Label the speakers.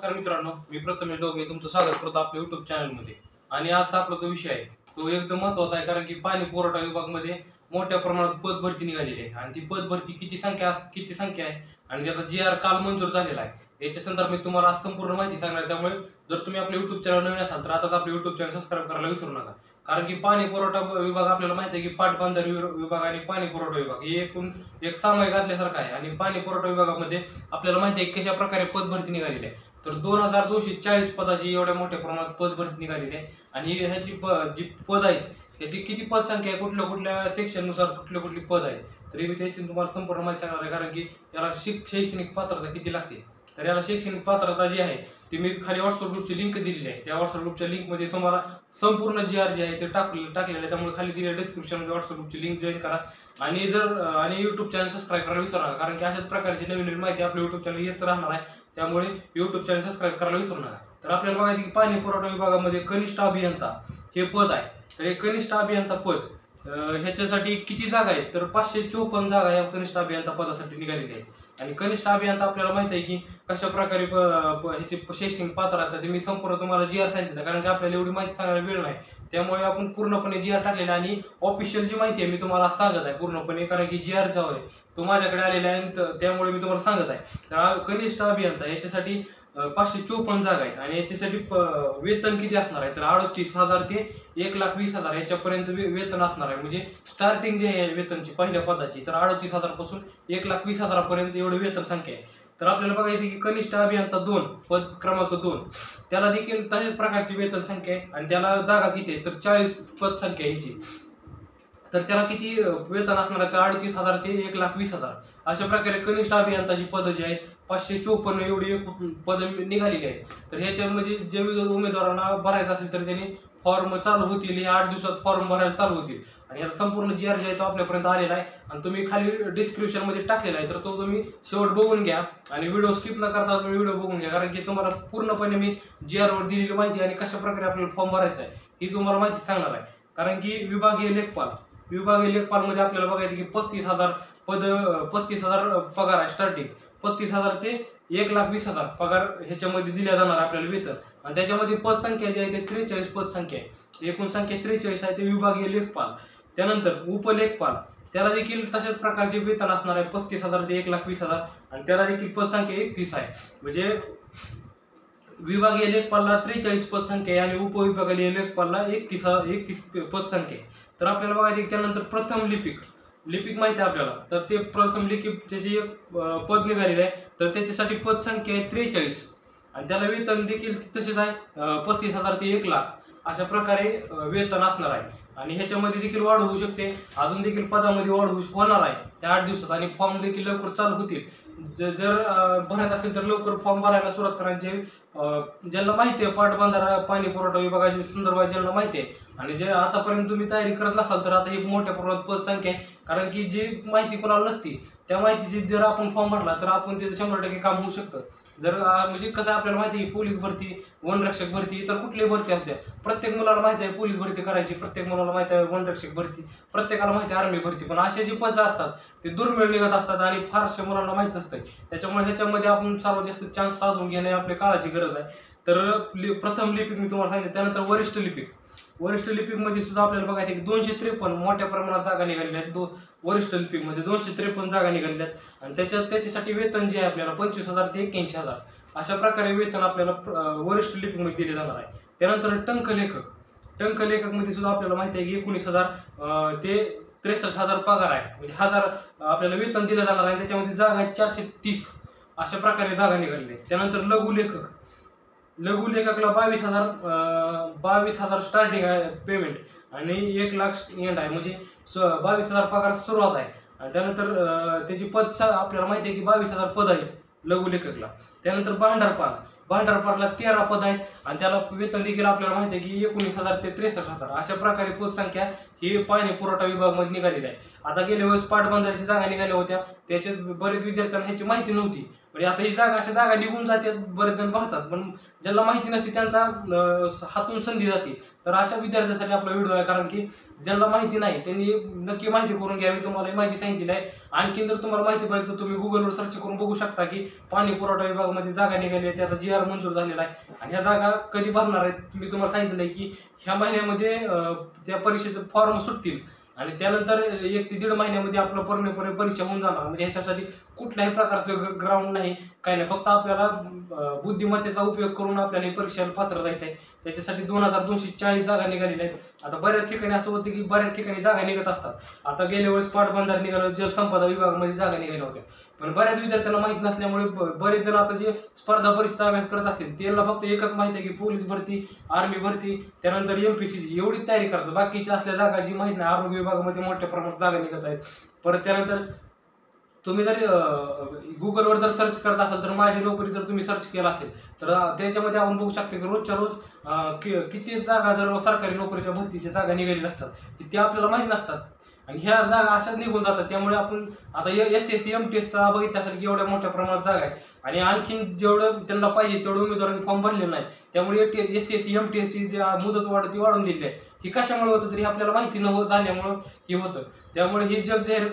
Speaker 1: नमस्कार मित्रांनो, मी प्रथमेश डोके तुमचं स्वागत करतो आपल्या YouTube चॅनलमध्ये। आणि आजचा आपला जो विषय आहे तो एकदम महत्त्वाचा आहे, कारण की पाणी पुरवठा विभागामध्ये मोठ्या प्रमाणात पद भरती निघालेली आहे आणि ती पद भरती किती संख्या आहे आणि त्याचा GR काल मंजूर झालेला आहे याच्या संदर्भात तुम्हाला आज संपूर्ण माहिती सांगणार। त्यामुळे जर तुम्ही आपल्या YouTube चॅनल नवीन असाल तर आताच आपले YouTube चॅनल सबस्क्राइब करायला विसरू नका, कारण की पाणी पुरवठा विभाग आपल्याला माहिती आहे की पाटबंधारे विभाग आणि पाणी पुरवठा विभाग हे एकूण एक सामायिक असल्यासारखं आहे। आणि पाणी पुरवठा विभागामध्ये आपल्याला माहिती आहे कशा प्रकारे पद भरती निघालेली आहे, तर 2240 पदाची एवढ्या मोठ्या प्रमाणात पद भरती निघालेली आहे। आणि ह्याची जी पद आहेत ह्याची किती पद संख्या आहे, कुठल्या कुठल्या सेक्शननुसार कुठली पद आहेत, तरी मी त्याची तुम्हाला संपूर्ण माहिती सांगणार आहे। कारण की याला शैक्षणिक पात्रता किती लागते, तर याला शैक्षणिक पात्रता जी आहे ती मी खाली व्हॉट्सअप ग्रुपची लिंक दिलेली आहे। त्या व्हॉट्सअप ग्रुपच्या लिंकमध्ये तुम्हाला संपूर्ण GR जे आहे ते टाकलेलं आहे, त्यामुळे खाली दिलेल्या डिस्क्रिप्शनमध्ये व्हॉट्सअप ग्रुपची लिंक जॉईन करा आणि YouTube चॅनल सबस्क्राइब करायला विसरू नका, कारण की अशाच प्रकारची नवीन माहिती आपल्या YouTube चॅनल येत राहणार आहे। त्यामुळे YouTube चॅनल सबस्क्राइब करायला विसरू नका। तर आपल्याला बघायचं की पाणी पुरवठा विभागामध्ये कनिष्ठ अभियंता हे पद आहे, तर हे कनिष्ठ अभियंता पद ह्याच्यासाठी किती जागा आहेत, तर 554 जागा या कनिष्ठ अभियंता पदासाठी निघालेल्या आहेत। आणि कनिष्ठ अभियंता आपल्याला माहिती आहे की कशा प्रकारे ह्याची शैक्षणिक पात्रता ते मी संपूर्ण तुम्हाला GR सांगितलं, कारण की आपल्याला एवढी माहिती सांगायला वेळ नाही, त्यामुळे आपण पूर्णपणे GR टाकलेला आणि ऑफिशियल जी माहिती आहे मी तुम्हाला सांगत आहे पूर्णपणे, कारण की GR जो आहे तो माझ्याकडे आलेला आहे, त्यामुळे मी तुम्हाला सांगत आहे। तर कनिष्ठ अभियंता याच्यासाठी 554 जागा आहेत आणि याच्यासाठी वेतन किती असणार आहे, तर 38,000 ते 1,20,000 याच्यापर्यंत वेतन असणार आहे। म्हणजे स्टार्टिंग जे आहे वेतनची पहिल्या पदाची, तर 38,000 पासून 1,20,000 पर्यंत एवढी वेतन संख्या आहे। तर आपल्याला बघायचं की कनिष्ठ अभियंता 2 पद क्रमांक 2 त्याला देखील तशाच प्रकारची वेतन संख्या आहे आणि त्याला जागा किती आहे, तर 40 पद संख्या याची, तर त्याला किती वेतन असणार आहे, तर 38,000 ते 1,20,000 अशा प्रकारे कनिष्ठ अभियंताची पदं जी आहेत 554 एवढी पदं निघालेली आहेत। तर ह्याच्यामध्ये जे उमेदवारांना भरायचं असेल तर त्यांनी फॉर्म चालू होतील, हे 8 दिवसात फॉर्म भरायला चालू होतील आणि याचा संपूर्ण GR जे आहे तो आपल्यापर्यंत आलेला आहे आणि तुम्ही खाली डिस्क्रिप्शनमध्ये टाकलेला आहे, तर तो तुम्ही शेवट बघून घ्या आणि व्हिडिओ स्किप न करता तुम्ही व्हिडिओ बघून घ्या, कारण की तुम्हाला पूर्णपणे मी GR वर दिलेली माहिती आणि कशा प्रकारे आपल्याला फॉर्म भरायचा आहे ही तुम्हाला माहिती सांगणार आहे। कारण की विभागीय लेखपालमध्ये आपल्याला बघायचं की 35,000 पगार आहे, स्टार्टिंग 35,000 ते 1,20,000 पगार ह्याच्यामध्ये दिल्या जाणार आपल्याला वेतन। आणि त्याच्यामध्ये पद संख्या जी आहे ते 43 पद संख्या आहे, एकूण संख्या 43 आहे ते विभागीय लेखपाल। त्यानंतर उपलेखपाल त्याला देखील तशाच प्रकारचे वेतन असणार आहे 35,000 ते 1,20,000 आणि त्याला देखील पद संख्या 31 आहे। म्हणजे विभागीय लेखपालला 43 पद संख्या आहे आणि उपविभागीय लेखपालला 31 पद संख्या आहे। तर आपल्याला बघायचं की त्यानंतर प्रथम लिपिक माहिती आहे आपल्याला, तर ते प्रथम लिपिकचे जे पद निघालेले आहे तर त्याच्यासाठी पद संख्या आहे 43 आणि त्याला वेतन देखील तसेच आहे 35,000 ते 1,00,000 अशा प्रकारे वेतन असणार आहे। आणि ह्याच्यामध्ये देखील वाढ होऊ शकते, अजून देखील पदामध्ये वाढ होणार आहे त्या 8 दिवसात आणि फॉर्म देखील लवकर चालू होतील। जर भरायचं असेल तर लवकर फॉर्म भरायला सुरुवात करायची, ज्यांना माहिती आहे पाटबंधारा पाणी पुरवठा विभागाच्या संदर्भात ज्यांना माहिती आहे आणि जे आतापर्यंत तुम्ही तयारी करत नसाल तर आता ही मोठ्या प्रमाणात पद संख्या आहे, कारण की जी माहिती कोणाला नसती त्या माहितीची जर आपण फॉर्म भरला तर आपण त्याचं 100% काम होऊ शकतं। जर म्हणजे कसं आपल्याला माहिती आहे पोलीस भरती, वनरक्षक भरती, इतर कुठलीही भरती असते, प्रत्येक मुलाला माहिती आहे पोलीस भरती करायची, प्रत्येक मुलाला माहिती आहे वनरक्षक भरती, प्रत्येकाला माहिती आहे आर्मी भरती, पण असे जे पद असतात ते दुर्मिळ निघत असतात आणि फारशा मुलांना माहीत असतं। त्याच्यामुळे ह्याच्यामध्ये आपण सर्वात जास्त चान्स साधून घेणे आपल्या काळाची गरज आहे। तर प्रथम लिपिक मी तुम्हाला सांगितलं, त्यानंतर वरिष्ठ लिपिकमध्ये सुद्धा आपल्याला बघायचं की 253 मोठ्या प्रमाणात जागा निघालेल्या आहेत। वरिष्ठ लिपिकमध्ये 253 जागा निघालेल्या आहेत आणि त्याच्यासाठी वेतन जे आहे आपल्याला 25,000 ते 81,000 अशा प्रकारे वेतन आपल्याला वरिष्ठ लिपिकमध्ये दिले जाणार आहे। त्यानंतर टंकलेखकमध्ये सुद्धा आपल्याला माहिती आहे की 19,000 ते 63,000 पगार आहे, म्हणजे 1000 आपल्याला वेतन दिलं जाणार आहे। त्याच्यामध्ये जागा आहेत 430 अशा प्रकारे जागा निघालेल्या आहेत। त्यानंतर लघुलेखकला 22,000 स्टार्टिंग आहे पेमेंट आणि 1,00,000 एंड आहे, म्हणजे 22,000 पगार सुरुवात आहे। आणि त्यानंतर त्याची पद आपल्याला माहिती आहे की 22,000 पद आहेत लघुलेखकला। त्यानंतर भांडारपारला 13 पद आहेत आणि त्याला वेतन देखील आपल्याला माहिती आहे की 19,000 ते 63,000 अशा प्रकारे पद संख्या ही पाणी पुरवठा विभागामध्ये निघालेली आहे। आता गेल्या वेळेस पाटबंधाऱ्याची जागा निघाल्या होत्या, त्याच्यात बरेच विद्यार्थ्यांना ह्याची माहिती नव्हती म्हणजे आता ही जागा अशा जागा निघून जातात, बरेच जण भरतात, पण ज्यांना माहिती नसते त्यांचा हातून संधी जाते. तर अशा विद्यार्थ्यांसाठी आपला व्हिडिओ आहे, कारण की ज्यांना माहिती नाही त्यांनी नक्की माहिती करून घ्या. मी तुम्हाला माहिती सांगितली आहे. आणखीन जर तुम्हाला माहिती पाहिजे तर तुम्ही गुगलवर सर्च करून बघू शकता की पाणी पुरवठा विभागामध्ये जागा निघाली आहे, त्याचा GR मंजूर झालेला आहे आणि ह्या जागा कधी भरणार आहेत. मी तुम्हाला सांगितलं आहे की ह्या महिन्यामध्ये त्या परीक्षेचे फॉर्म सुटतील आणि त्यानंतर 1 ते 1.5 महिन्यामध्ये आपलं पूर्णपणे परीक्षा होऊन जाणार. म्हणजे ह्याच्यासाठी कुठल्याही प्रकारचं ग्राउंड नाही, काही नाही. फक्त आपल्याला बुद्धिमत्तेचा उपयोग करून आपल्याला ही परीक्षेला पात्र जायचं आहे. त्याच्यासाठी 2240 जागा निघालेल्या आहेत. आता बऱ्याच ठिकाणी असं होतं की बऱ्याच ठिकाणी जागा निघत असतात. आता गेल्या वेळेस पाटबंधारे निघालं, जलसंपदा विभागामध्ये जागा निघाल्या होत्या. पण बऱ्याच विद्यार्थ्यांना माहिती नसल्यामुळे बरेच जण आता जे स्पर्धा परीक्षा अभ्यास करत असतील त्यांना फक्त एकच माहिती आहे की पोलीस भरती, आर्मी भरती, त्यानंतर MPSC एवढीच तयारी करतात. बाकीच्या असल्या जागा जी माहिती नाही. आरोग्य विभागामध्ये मोठ्या प्रमाणात जागा निघत आहेत. परत त्यानंतर तुम्ही जर गुगलवर जर सर्च करत असाल तर माझी नोकरी जर तुम्ही सर्च केला असेल तर त्याच्यामध्ये आपण बघू शकतो की रोजच्या रोज किती जागा जर सरकारी नोकरीच्या भरतीच्या जागा निघालेल्या असतात ते आपल्याला माहीत नसतात आणि ह्या जागा अशाच निघून जातात. त्यामुळे आपण आता SSC MTSचा बघितलं असेल की एवढ्या मोठ्या प्रमाणात जागा आहेत आणि आणखीन जेवढं त्यांना पाहिजे तेवढं उमेदवारांनी फॉर्म भरलेलं नाही. त्यामुळे SSC MTSची जी मुदत ती वाढून दिली आहे. ही कशामुळे होतं तरी आपल्याला माहिती न झाल्यामुळं हे होतं. त्यामुळे ही जग जाहीर